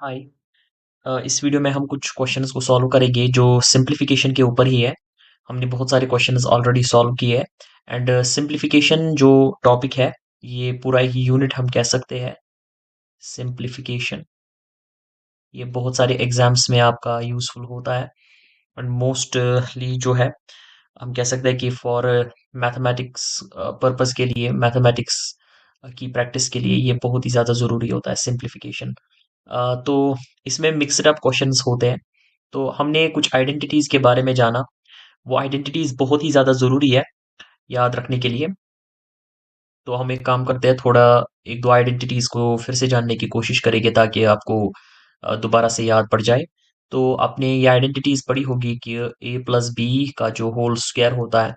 हाय। इस वीडियो में हम कुछ क्वेश्चंस को सॉल्व करेंगे जो सिंप्लीफिकेशन के ऊपर ही है। हमने बहुत सारे क्वेश्चंस ऑलरेडी सॉल्व किए हैं। एंड सिंप्लीफिकेशन जो टॉपिक है, ये पूरा ही यूनिट हम कह सकते हैं सिंप्लीफिकेशन। ये बहुत सारे एग्जाम्स में आपका यूजफुल होता है। एंड मोस्टली जो है, हम कह सकते हैं कि फॉर मैथमेटिक्स पर्पस के लिए, मैथमेटिक्स की प्रैक्टिस के लिए ये बहुत ही ज़्यादा ज़रूरी होता है सिंप्लीफिकेशन। तो इसमें मिक्सड अप क्वेश्चंस होते हैं। तो हमने कुछ आइडेंटिटीज के बारे में जाना। वो आइडेंटिटीज बहुत ही ज्यादा जरूरी है याद रखने के लिए। तो हम एक काम करते हैं, थोड़ा एक दो आइडेंटिटीज को फिर से जानने की कोशिश करेंगे ताकि आपको दोबारा से याद पड़ जाए। तो आपने ये आइडेंटिटीज पढ़ी होगी कि ए प्लस बी का जो होल स्क्वायर होता है,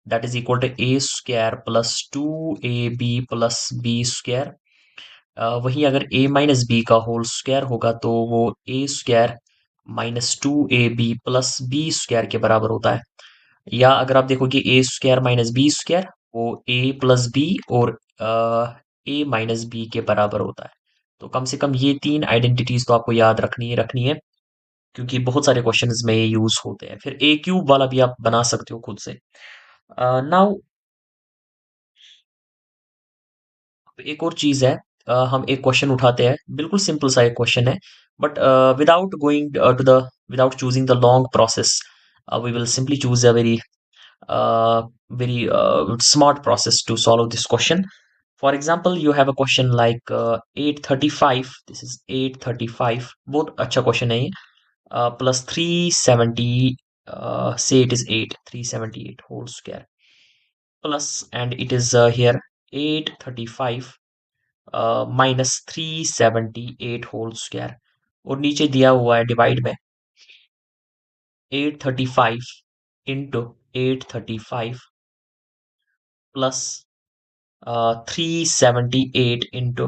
that is equal to A square plus two A B plus B square. वहीं अगर a माइनस बी का होल स्क्वायर होगा तो वो A square minus two A B plus B square के बराबर होता है। या अगर आप देखोगे A square minus B square, वो ए प्लस बी और ए माइनस बी के बराबर होता है। तो कम से कम ये तीन आइडेंटिटीज तो आपको याद रखनी है क्योंकि बहुत सारे क्वेश्चंस में ये यूज होते हैं। फिर ए क्यूब वाला भी आप बना सकते हो खुद से। नाउ एक और चीज है, हम एक क्वेश्चन उठाते हैं, बिल्कुल सिंपल सा एक क्वेश्चन है, but without going to the without choosing the long process, we will simply choose a very smart process to solve this question. For example, you have a question like 835. This is 835, बहुत अच्छा question है ये। Plus 370, say it is 8 378 whole square plus, and it is here 835 minus 378 whole square, और नीचे दिया हुआ है divide में 835 इंटू 835 प्लस 378 इंटू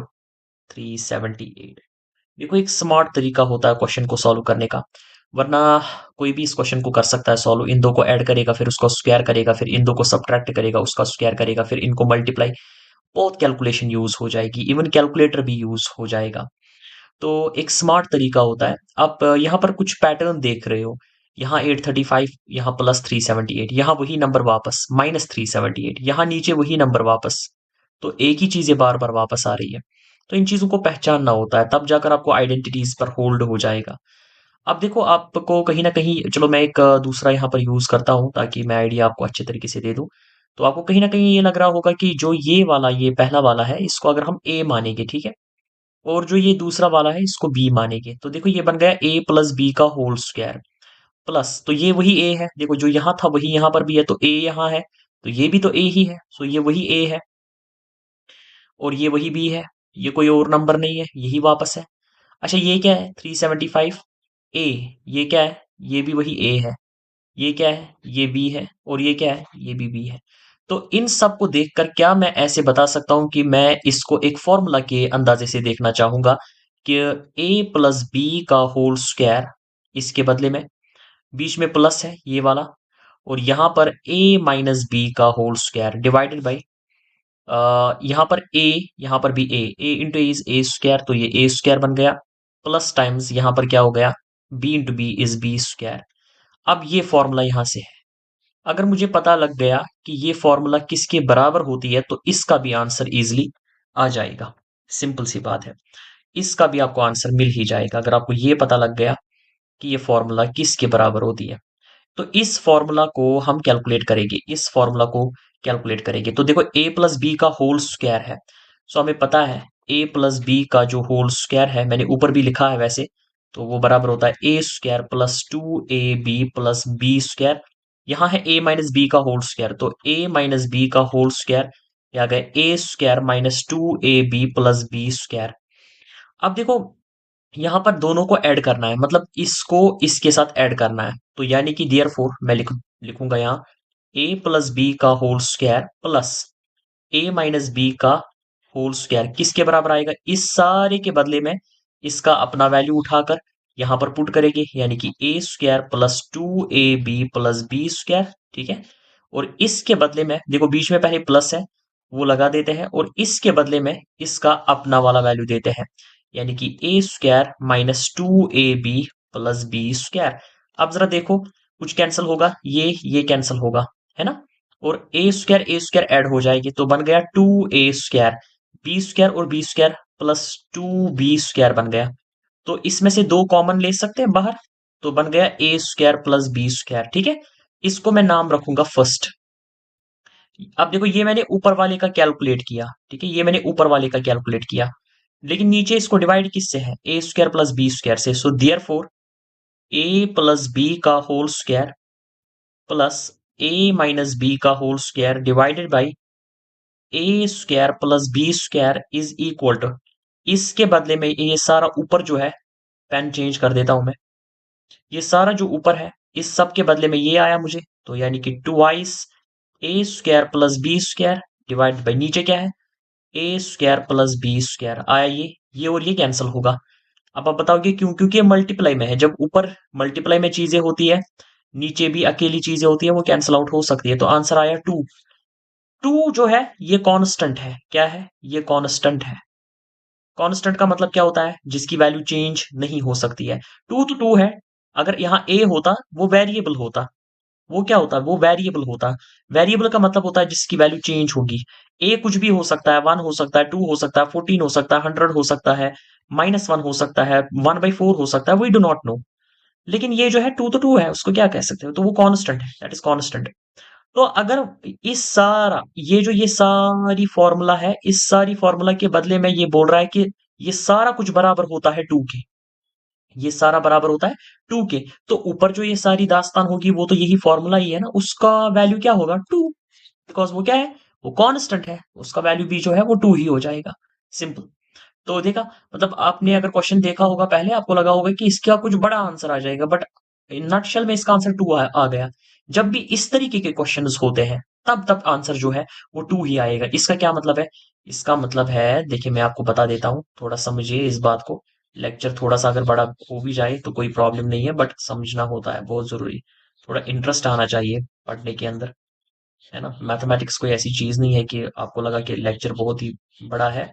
378। देखो, एक स्मार्ट तरीका होता है क्वेश्चन को सॉल्व करने का, वरना कोई भी इस क्वेश्चन को कर सकता है सॉल्व। इन दो को ऐड करेगा, फिर उसका स्क्वायर करेगा, फिर इन दो को सब्ट्रैक्ट करेगा, उसका स्क्वायर करेगा, फिर इनको मल्टीप्लाई। बहुत कैलकुलेशन यूज हो जाएगी, इवन कैलकुलेटर भी यूज हो जाएगा। तो एक स्मार्ट तरीका होता है। आप यहाँ पर कुछ पैटर्न देख रहे हो, यहाँ 835, यहाँ प्लस 378, यहाँ वही नंबर वापस माइनस 378, यहाँ नीचे वही नंबर वापस। तो एक ही चीजें बार बार वापस आ रही है। तो इन चीजों को पहचानना होता है, तब जाकर आपको आइडेंटिटीज पर होल्ड हो जाएगा। अब देखो, आपको कहीं ना कहीं, चलो मैं एक दूसरा यहाँ पर यूज करता हूँ ताकि मैं आइडिया आपको अच्छे तरीके से दे दूं। तो आपको कहीं ना कहीं ये लग रहा होगा कि जो ये वाला, ये पहला वाला है, इसको अगर हम ए मानेंगे, ठीक है, और जो ये दूसरा वाला है इसको बी मानेंगे, तो देखो ये बन गया ए प्लस बी का होल स्क्वायर। प्लस, तो ये वही ए है, देखो जो यहाँ था वही यहाँ पर भी है, तो ए यहाँ है, तो ये भी तो ए ही है, सो ये वही ए है, और ये वही बी है। ये कोई और नंबर नहीं है, यही वापस है। अच्छा, ये क्या है? 375 ए। ये क्या है? ये भी वही ए है। ये क्या है? ये बी है। और ये क्या है? ये भी बी है। तो इन सब को देखकर क्या मैं ऐसे बता सकता हूं कि मैं इसको एक फॉर्मूला के अंदाजे से देखना चाहूंगा कि ए प्लस बी का होल स्क्वायर, इसके बदले में बीच में प्लस है ये वाला, और यहां पर ए माइनस बी का होल स्क्वायर डिवाइडेड बाई, यहाँ पर ए, यहाँ पर भी ए इंटू इज ए स्क्वायर, तो ये ए स्क्वायर बन गया, प्लस टाइम्स यहाँ पर क्या हो गया, B into B is B square. अब ये फॉर्मूला यहां से है। अगर मुझे पता लग गया कि ये फॉर्मूला किसके बराबर होती है, तो इसका भी आंसर इजीली आ जाएगा। सिंपल सी बात है, इसका भी आपको आंसर मिल ही जाएगा अगर आपको ये पता लग गया कि ये फॉर्मूला किसके बराबर होती है। तो इस फॉर्मूला को हम कैलकुलेट करेंगे, इस फॉर्मूला को कैलकुलेट करेंगे। तो देखो, ए प्लस बी का होल स्क्वायर है, सो हमें पता है ए प्लस बी का जो होल स्क्वायर है, मैंने ऊपर भी लिखा है वैसे, तो वो बराबर होता है A square plus two A B plus B square. यहाँ है ए माइनस बी का होल स्क्वायर, तो ए माइनस बी का होल स्क्वायर, या गए A square minus two A B plus B square. अब देखो, यहाँ पर दोनों को ऐड करना है, मतलब इसको इसके साथ ऐड करना है, तो यानी कि डियर फोर मैं लिखूंगा यहाँ ए प्लस बी का whole square plus A minus B का होल स्क्वायर किसके बराबर आएगा, इस सारे के बदले में इसका अपना वैल्यू उठाकर यहाँ पर पुट करेंगे, यानी कि A square plus two A B plus B square. ठीक है, और इसके बदले में देखो, बीच में पहले प्लस है, वो लगा देते हैं, और इसके बदले में इसका अपना वाला वैल्यू देते हैं, यानी कि A square minus 2ab plus B square. अब जरा देखो, कुछ कैंसिल होगा, ये कैंसिल होगा, है ना। और ए स्क्वायर ऐड हो जाएगी तो बन गया 2a स्क्वायर, बी स्क्वायर और B square plus 2b square बन गया। तो इसमें से दो कॉमन ले सकते हैं बाहर, तो बन गया ए स्क्वायर प्लस बी स्क्वायर। ठीक है, इसको मैं नाम रखूंगा फर्स्ट। अब देखो, ये मैंने ऊपर वाले का कैलकुलेट किया, ठीक है, ये मैंने ऊपर वाले का कैलकुलेट किया, लेकिन नीचे इसको डिवाइड किससे है, A square plus B square से। So therefore A plus B का whole square plus A minus B का whole square divided by A square plus B square is equal to, इसके बदले में ये सारा ऊपर जो है, पेन चेंज कर देता हूं मैं, ये सारा जो ऊपर है इस सब के बदले में ये आया मुझे, तो यानी कि twice A square plus B square divide by नीचे क्या है, A square plus B square आया ये और ये कैंसिल होगा। अब आप बताओगे क्यों, क्योंकि ये मल्टीप्लाई में है, जब ऊपर मल्टीप्लाई में चीजें होती है, नीचे भी अकेली चीजें होती है, वो कैंसिल आउट हो सकती है। तो आंसर आया टू। टू जो है ये कांस्टेंट है, क्या है ये कांस्टेंट है। कांस्टेंट का मतलब क्या होता है, जिसकी वैल्यू चेंज नहीं हो सकती है। टू तो टू है, अगर यहाँ ए होता वो वेरिएबल होता, वो क्या होता है, वो वेरिएबल होता। वेरिएबल का मतलब होता है जिसकी वैल्यू चेंज होगी। ए कुछ भी हो सकता है, 1 हो सकता है, 2 हो सकता है, 14 हो सकता है, 100 हो सकता है, -1 हो सकता है, 1/4 हो सकता है, वी डू नॉट नो। लेकिन ये जो है टू तो टू है, उसको क्या कह सकते हो, तो वो कांस्टेंट है, दैट इज कांस्टेंट। तो अगर इस सारा ये सारी फॉर्मूला है, इस सारी फॉर्मूला के बदले में ये बोल रहा है कि ये सारा कुछ बराबर होता है टू के, ये सारा बराबर होता है टू के, तो ऊपर जो ये सारी दास्तान होगी वो तो यही फॉर्मूला ही है ना, उसका वैल्यू क्या होगा टू, बिकॉज वो क्या है, वो कांस्टेंट है, उसका वैल्यू भी जो है वो टू ही हो जाएगा। सिंपल। तो देखा, मतलब आपने अगर क्वेश्चन देखा होगा पहले, आपको लगा होगा कि इसका कुछ बड़ा आंसर आ जाएगा, बट नटशेल में इसका आंसर टू आ गया। जब भी इस तरीके के क्वेश्चंस होते हैं, तब तब आंसर जो है वो टू ही आएगा। इसका क्या मतलब है, इसका मतलब है, देखिए मैं आपको बता देता हूँ, थोड़ा समझिए इस बात को। लेक्चर थोड़ा सा अगर बड़ा हो भी जाए तो कोई प्रॉब्लम नहीं है, बट समझना होता है बहुत जरूरी, थोड़ा इंटरेस्ट आना चाहिए पढ़ने के अंदर, है ना। मैथमेटिक्स कोई ऐसी चीज नहीं है कि आपको लगा कि लेक्चर बहुत ही बड़ा है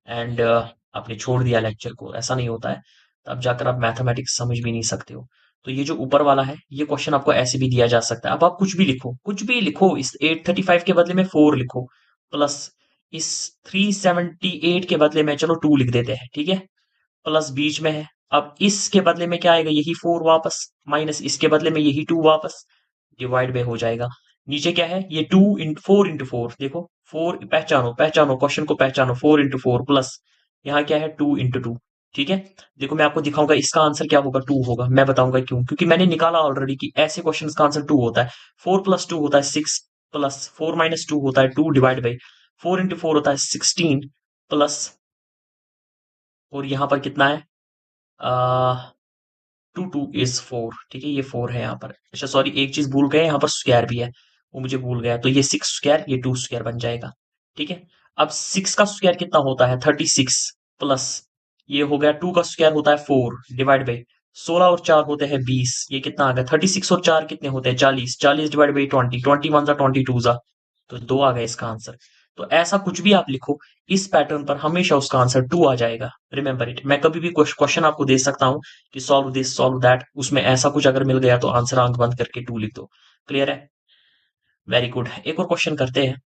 एंड आपने छोड़ दिया लेक्चर को, ऐसा नहीं होता है। तब जाकर आप मैथमेटिक्स समझ भी नहीं सकते हो। तो ये जो ऊपर वाला है, ये क्वेश्चन आपको ऐसे भी दिया जा सकता है। अब आप कुछ भी लिखो, कुछ भी लिखो, इस 835 के बदले में 4 लिखो, प्लस इस 378 के बदले में चलो 2 लिख देते हैं, ठीक है, प्लस बीच में है। अब इसके बदले में क्या आएगा, यही 4 वापस, माइनस इसके बदले में यही 2 वापस, डिवाइड में हो जाएगा। नीचे क्या है, ये 4 इंटू 4 देखो, 4 पहचानो, पहचानो क्वेश्चन को पहचानो, 4 इंटू 4 प्लस यहाँ क्या है 2 इंटू 2। ठीक है, देखो मैं आपको दिखाऊंगा इसका आंसर क्या होगा, 2 होगा। मैं बताऊंगा क्यों, क्योंकि मैंने निकाला ऑलरेडी कि ऐसे क्वेश्चन का आंसर 2 होता है। 4 + 2 होता है 6, प्लस 4 - 2 होता है 2 डिवाइड बाई 4 इंटू 4 होता है 16 प्लस, और यहाँ पर कितना है, 2 2 इज 4, ठीक है, ये 4 है यहाँ पर। अच्छा सॉरी, एक चीज भूल गए, यहाँ पर स्क्वायर भी है, वो मुझे भूल गया, तो ये 6 स्क्वायर, ये 2 स्क्वायर बन जाएगा। ठीक है, अब 6 का स्क्वायर कितना होता है 36, प्लस ये हो गया 2 का स्क्वायर होता है 4 डिवाइड बाई 16 और 4 होते हैं 20, ये कितना आ गया 36 और 4 कितने होते हैं 40, 40 डिवाइड बाई 20, 21 जा 22 जा, तो 2 आ गया इसका आंसर। तो ऐसा कुछ भी आप लिखो इस पैटर्न पर, हमेशा उसका आंसर 2 आ जाएगा। Remember it. मैं कभी भी क्वेश्चन आपको दे सकता हूँ कि सॉल्व दिस सॉल्व दैट, उसमें ऐसा कुछ अगर मिल गया तो आंसर आंख बंद करके 2 लिख दो। क्लियर है, वेरी गुड। एक और क्वेश्चन करते हैं,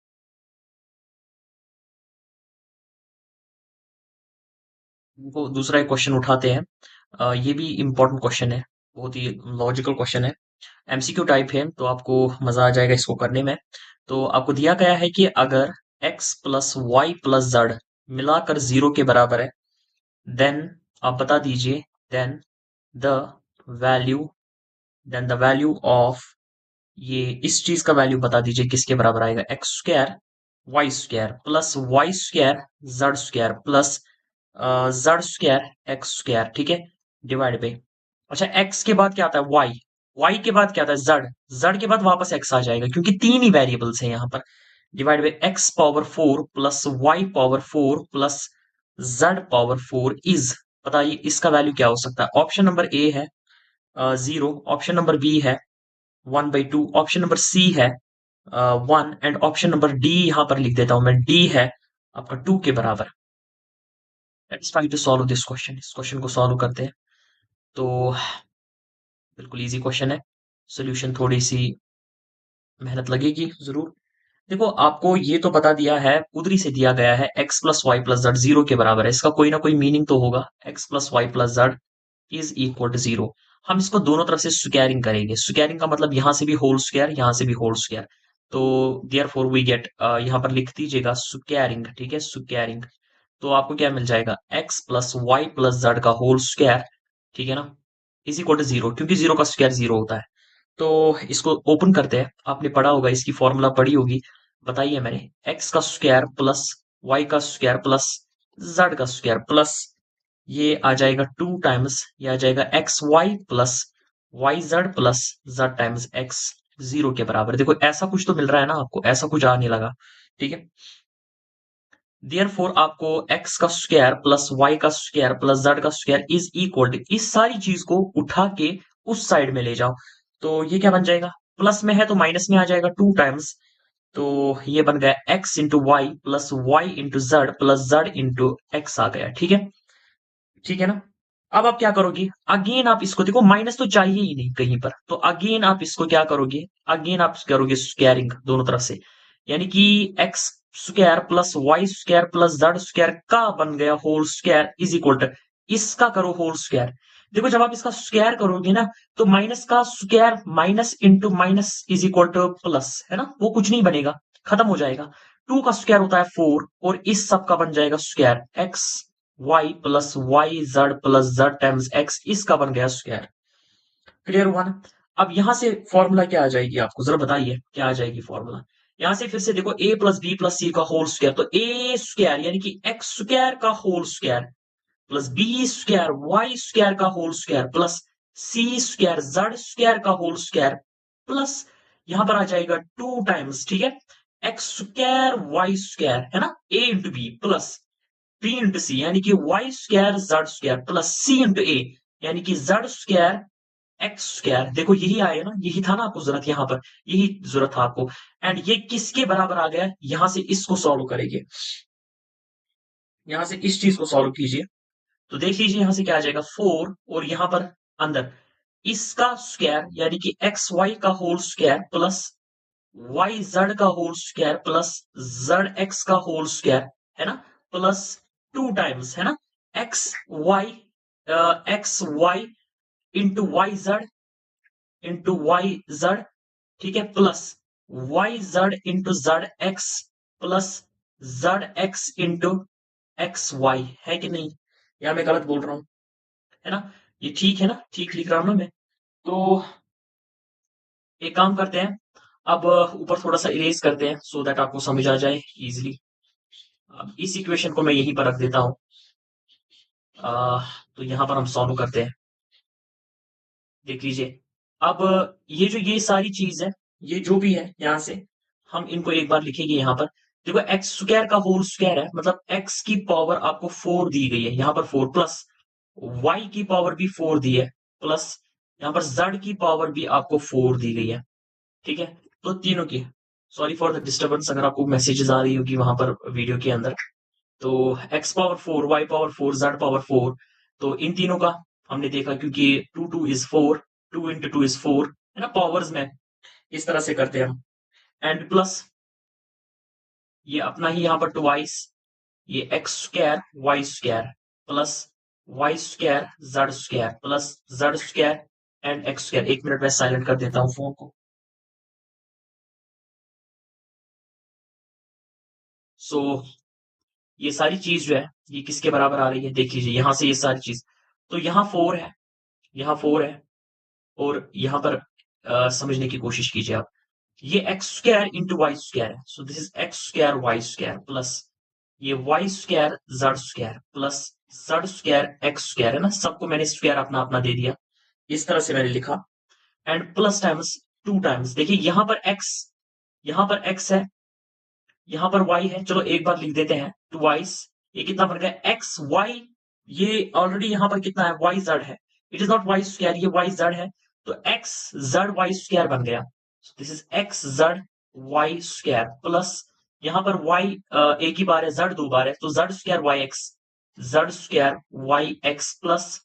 वो दूसरा एक क्वेश्चन उठाते हैं। ये भी इंपॉर्टेंट क्वेश्चन है, बहुत ही लॉजिकल क्वेश्चन है, एमसीक्यू टाइप है, तो आपको मजा आ जाएगा इसको करने में। तो आपको दिया गया है कि अगर x plus Y plus Z मिलाकर 0 के बराबर है, देन आप बता दीजिए, then the value then the value of, ये इस चीज का वैल्यू बता दीजिए किसके बराबर आएगा, x² Y square Z square plus Z square X square, ठीक है, डिवाइड बाई, अच्छा x के बाद क्या आता है y के बाद क्या आता है z के बाद वापस x आ जाएगा, क्योंकि तीन ही वेरिएबल्स हैं यहाँ पर, divide by x⁴ plus y⁴ plus z⁴ is, बताइए इसका वैल्यू क्या हो सकता है। ऑप्शन नंबर ए है 0, ऑप्शन नंबर बी है 1/2, ऑप्शन नंबर सी है 1, एंड ऑप्शन नंबर डी यहाँ पर लिख देता हूं मैं, डी है आपका 2 के बराबर। Let's try to solve this question. इस क्वेश्चन को सॉल्व करते हैं। तो बिल्कुल इजी क्वेश्चन है। सोल्यूशन थोड़ी सी मेहनत लगेगी जरूर। देखो आपको ये तो बता दिया है, उधरी से दिया गया है x plus Y plus Z zero के बराबर है। इसका कोई ना कोई मीनिंग तो होगा। x plus Y plus Z is equal to zero. हम इसको दोनों तरफ से स्क्वायरिंग करेंगे। स्क्वायरिंग का मतलब यहां से भी होल स्क्वायर, यहां से भी होल स्क्वायर। तो देयर फोर वी गेट, यहां पर लिख दीजिएगा स्क्वायरिंग, ठीक है, स्क्वायरिंग। तो आपको क्या मिल जाएगा, x plus Y plus Z का होल स्क्वायर, ठीक है ना, इज इक्वल टू जीरो, क्योंकि जीरो का स्क्वायर जीरो होता है। तो इसको ओपन करते हैं। आपने पढ़ा होगा, इसकी फॉर्मूला पढ़ी होगी, बताइए मैंने। x का स्क्वायर प्लस y का स्क्वायर प्लस z का स्क्वायर प्लस ये आ जाएगा टू टाइम्स, ये आ जाएगा X Y plus Y Z plus Z times X, zero के बराबर। देखो ऐसा कुछ तो मिल रहा है ना आपको, ऐसा कुछ आने लगा, ठीक है। देयरफॉर आपको x का स्क्वायर प्लस y का स्क्वायर प्लस z का स्क्वायर इज इक्वल टू, इस सारी चीज को उठा के उस साइड में ले जाओ। तो ये क्या बन जाएगा, प्लस में है तो माइनस में आ जाएगा टू टाइम्स। तो ये बन गया x into Y plus Y into Z plus Z into X आ गया, ठीक है। ठीक है ना। अब आप क्या करोगे, अगेन आप इसको देखो, माइनस तो चाहिए ही नहीं कहीं पर, तो अगेन आप इसको क्या करोगे, अगेन आप करोगे स्क्वायरिंग दोनों तरफ से। यानी कि X square plus Y square plus Z square का बन गया whole square is equal to, इसका करो होल स्क्वायर। देखो जब आप इसका स्क्वायर करोगे ना, तो माइनस का square minus into minus is equal two plus, है ना, वो कुछ नहीं बनेगा, खत्म हो जाएगा। टू का स्क्वायर होता है फोर, और इस सब का बन जाएगा square X Y plus Y Z plus Z times X, इसका बन गया स्क्वायर। क्लियर हुआ ना। अब यहां से फॉर्मूला क्या आ जाएगी, आपको जरा बताइए क्या आ जाएगी फॉर्मूला। यहां से फिर से देखो a plus B plus C का होल स्क्वायर, तो ए स्क्वायर यानी कि एक्स स्क्वायर का whole square plus B square Y square का whole square plus C square Z square का होल स्क्वायर प्लस यहां पर आ जाएगा टू टाइम्स, ठीक है, एक्स स्क्वायर वाई स्क्वायर, है ना, a into B plus B into C यानी कि Y square Z square plus C into A यानी कि जेड स्क्वायर एक्स स्क्वायर। देखो यही आया ना, यही था ना आपको जरूरत, यहां पर यही जरूरत था आपको। एंड ये किसके बराबर आ गया, यहां से इसको सॉल्व करेंगे, यहां से इस चीज को सॉल्व कीजिए। तो देख लीजिए यहां से क्या आ जाएगा, फोर, और यहां पर अंदर इसका स्क्वायर यानी कि एक्स वाई का whole square plus Y Z का whole square plus Z X का होल स्क्वायर, है ना, प्लस टू टाइम्स, है ना, X Y, X Y into Y Z into Y Z, ठीक है, plus Y Z into Z X plus Z X into X Y, है कि नहीं, या मैं गलत बोल रहा हूं, है ना, ये ठीक है ना, ठीक लिख रहा हूं ना मैं। तो एक काम करते हैं, अब ऊपर थोड़ा सा इरेज करते हैं सो दैट आपको समझ आ जाए इजिली। अब इस इक्वेशन को मैं यहीं पर रख देता हूं। तो यहां पर हम सॉल्व करते हैं। देख लीजिए, अब ये जो ये सारी चीज है, ये जो भी है यहां से हम इनको एक बार लिखेंगे यहां पर। देखो एक्स स्क्वायर का होल स्क्वायर है, मतलब एक्स की पावर आपको फोर दी गई है, यहां पर फोर प्लस वाई की पावर भी फोर दी है, प्लस यहां पर जेड की पावर भी आपको फोर दी गई है, ठीक है। तो तीनों की, सॉरी फॉर द डिस्टर्बेंस अगर आपको मैसेजेस आ रही होगी वहां पर वीडियो के अंदर। तो X power four Y power four Z power four, तो इन तीनों का हमने देखा, क्योंकि two two is four, two into two is four, है ना, पावर्स में इस तरह से करते हैं हम। एंड प्लस ये अपना ही यहाँ पर ट्वाइस, ये X square Y square plus Y square Z square plus Z square and X square. एक मिनट में साइलेंट कर देता हूँ फोन को। सो ये सारी चीज जो है ये किसके बराबर आ रही है, देख लीजिए यहां से ये सारी चीज। तो यहाँ फोर है, यहाँ फोर है, और यहाँ पर समझने की कोशिश कीजिए आप। ये X square into Y square है, so this is X square Y square plus ये Y square Z square plus Z square X square, है ना, सबको मैंने स्क्वायर अपना अपना दे दिया, इस तरह से मैंने लिखा। And plus times two times, देखिए यहाँ पर एक्स है, यहाँ पर y है, चलो एक बार लिख देते हैं ट्वाइस। ये कितना बन गया एक्स वाई, ये ऑलरेडी यहाँ पर कितना है वाई जेड है, it is not Y square, ये वाई जेड है, तो एक्स जेड वाई स्क्वायर बन गया। This is X Z Y square plus यहाँ पर y एक ही बार है, जेड दो बार है, तो Z square Y X, Z square Y X plus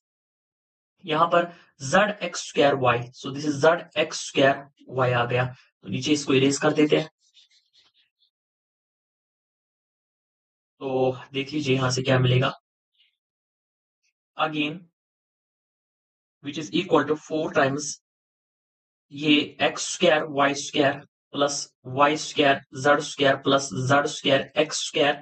यहां पर Z X square Y, so this is Z X square Y आ गया। तो नीचे इसको इरेज कर देते हैं। तो देख लीजिए यहां से क्या मिलेगा। Again which is equal to 4 times ये X square Y square plus Y square Z square plus Z square X square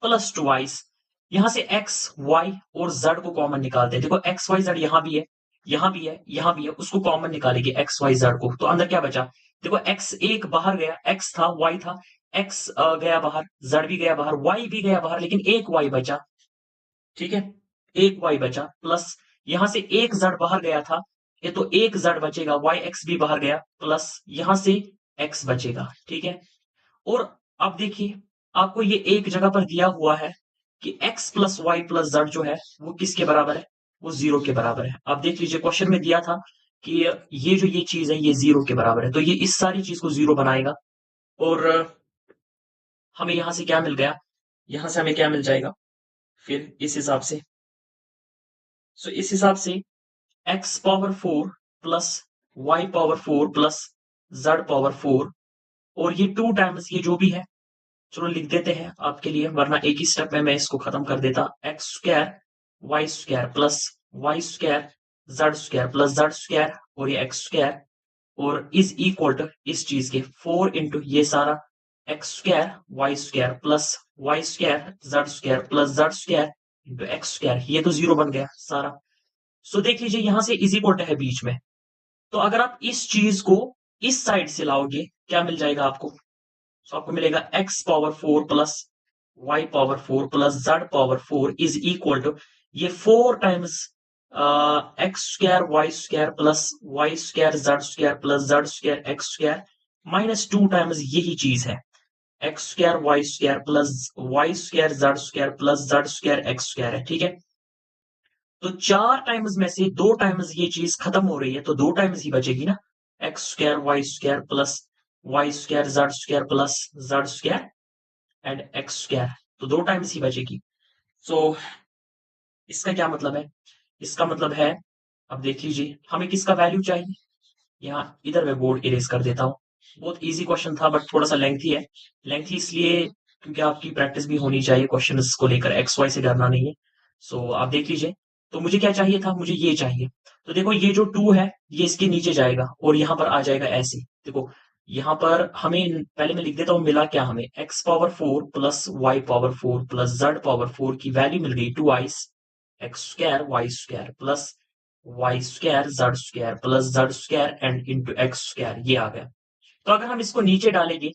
plus twice. यहां से एक्स वाई और जेड को कॉमन निकालते हैं। देखो एक्स वाई जेड यहां भी है, यहां भी है, यहां भी है, उसको कॉमन निकालेंगे एक्स वाई जेड को। तो अंदर क्या बचा? देखो एक्स एक बाहर गया, एक्स था वाई था, एक्स गया बाहर, जेड भी गया बाहर, वाई भी गया बाहर, लेकिन एक वाई बचा। ठीक है, एक वाई बचा प्लस यहां से एक जेड बाहर गया था, ये तो एक जेड बचेगा, वाई एक्स भी बाहर गया प्लस यहां से एक्स बचेगा। ठीक है, और अब देखिए आपको ये एक जगह पर दिया हुआ है कि x plus Y plus Z जो है वो किसके बराबर है? वो 0 के बराबर है। आप देख लीजिए क्वेश्चन में दिया था कि ये जो ये चीज है ये 0 के बराबर है, तो ये इस सारी चीज को 0 बनाएगा। और हमें यहां से क्या मिल गया? यहां से हमें क्या मिल जाएगा फिर इस हिसाब से? सो इस हिसाब से x power 4 plus Y power 4 plus Z power 4, और ये 2 टाइम्स ये जो भी है, चलो लिख देते हैं आपके लिए, वरना एक ही स्टेप में मैं इसको खत्म कर देता। X square Y square plus Y square Z square plus Z square, और ये एक्स स्क्वायर, और इज इक्वल टू इस चीज के 4 इंटू ये सारा X square Y square plus Y square Z square plus Z square into X square. ये तो 0 बन गया सारा। सो देख लीजिए यहां से इज इक्वल टू है बीच में। तो अगर आप इस चीज को इस साइड से लाओगे क्या मिल जाएगा आपको? सो आपको मिलेगा X power 4 plus Y power 4 plus Z power 4 is equal to ये 4 times X square Y square plus Y square Z square plus Z square X square minus 2 times यही चीज है, X square Y square plus Y square Z square plus Z square X square है। ठीक है, तो 4 times में से 2 times ये चीज खत्म हो रही है, तो 2 टाइम्स ही बचेगी ना, X square Y square plus Y square Z square plus Z square and X square, तो 2 टाइम्स ही बचेगी। सो इसका क्या मतलब है? इसका मतलब है, अब देख लीजिए हमें किसका वैल्यू चाहिए। यहाँ इधर मैं बोर्ड इरेज कर देता हूँ। बहुत इजी क्वेश्चन था बट थोड़ा सा लेंथी है। लेंथी इसलिए क्योंकि आपकी प्रैक्टिस भी होनी चाहिए, क्वेश्चन को लेकर एक्स वाई से डरना नहीं है। सो आप देख लीजिए, तो मुझे क्या चाहिए था? मुझे ये चाहिए। तो देखो ये जो 2 है ये इसके नीचे जाएगा और यहाँ पर आ जाएगा ऐसे। देखो यहाँ पर हमें, पहले मैं लिख देता हूँ मिला क्या, हमें X power 4 plus Y power 4 plus Z power 4 की वैल्यू मिल गई 2 X square Y square plus Y square Z square plus Z square and into X square, ये आ गया। तो अगर हम इसको नीचे डालेंगे,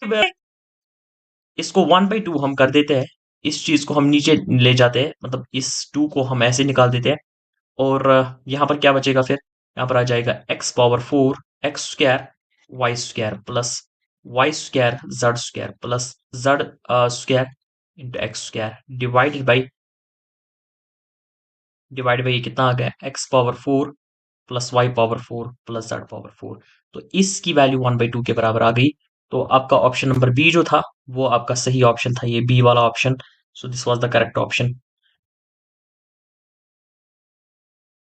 इसको 1/2 हम कर देते हैं, इस चीज को हम नीचे ले जाते हैं, मतलब इस 2 को हम ऐसे निकाल देते हैं, और यहाँ पर क्या बचेगा फिर? यहाँ पर आ जाएगा X power 4 X square Y square plus Y square Z square plus Z square into X square divide by ये कितना आ गया? X power 4 plus Y power 4 plus Z power 4। तो इसकी वैल्यू 1/2 के बराबर आ गई। तो आपका ऑप्शन नंबर बी जो था वो आपका सही ऑप्शन था, ये बी वाला option. So this was the correct option.